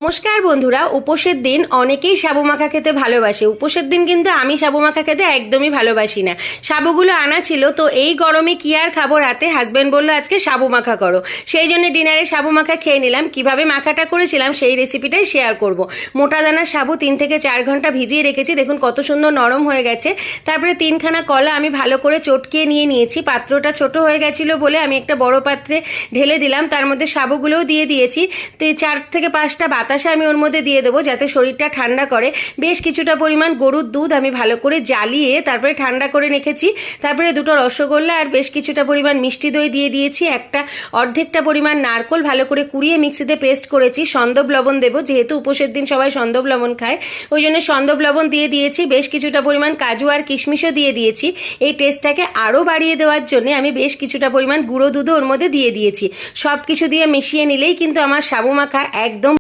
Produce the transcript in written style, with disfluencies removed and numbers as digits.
নমস্কার বন্ধুরা, উপোসের দিন অনেকেই সাবু মাখা খেতে ভালোবাসে। উপোসের দিন কিন্তু আমি সাবু মাখা খেতে একদমই ভালোবাসি না। সাবুগুলো আনা ছিল, তো এই গরমে কি আর খাবো, রাতে হাজব্যান্ড বললো আজকে সাবু মাখা করো, সেই জন্য ডিনারে সাবু মাখা খেয়ে নিলাম। কিভাবে মাখাটা করেছিলাম সেই রেসিপিটাই শেয়ার করব। মোটা দানার সাবু 3 থেকে 4 ঘন্টা ভিজিয়ে রেখেছি, দেখুন কত সুন্দর নরম হয়ে গেছে। তারপরে 3খানা কলা আমি ভালো করে চটকিয়ে নিয়েছি। পাত্রটা ছোট হয়ে গেছিলো বলে আমি একটা বড় পাত্রে ঢেলে দিলাম, তার মধ্যে সাবুগুলোও দিয়ে দিয়েছি। তো 4 থেকে 5টা বাতাসা আমি ওর মধ্যে দিয়ে দেবো যাতে শরীরটা ঠান্ডা করে। বেশ কিছুটা পরিমাণ গরুর দুধ আমি ভালো করে জ্বালিয়ে তারপরে ঠান্ডা করে রেখেছি। তারপরে 2টো রসগোল্লা আর বেশ কিছুটা পরিমাণ মিষ্টি দই দিয়ে দিয়েছি। অর্ধেকটা পরিমাণ নারকোল ভালো করে কুড়িয়ে মিক্সিতে পেস্ট করেছি। সন্দব লবণ দেবো, যেহেতু উপোসের দিন সবাই সন্দব লবণ খায়, ওই জন্য সন্দব লবণ দিয়ে দিয়েছি। বেশ কিছুটা পরিমাণ কাজু আর কিশমিশও দিয়ে দিয়েছি। এই টেস্টটাকে আরও বাড়িয়ে দেওয়ার জন্য আমি বেশ কিছুটা পরিমাণ গুঁড়ো দুধও ওর মধ্যে দিয়ে দিয়েছি। সব কিছু দিয়ে মিশিয়ে নিলেই কিন্তু আমার সাবু মাখা একদম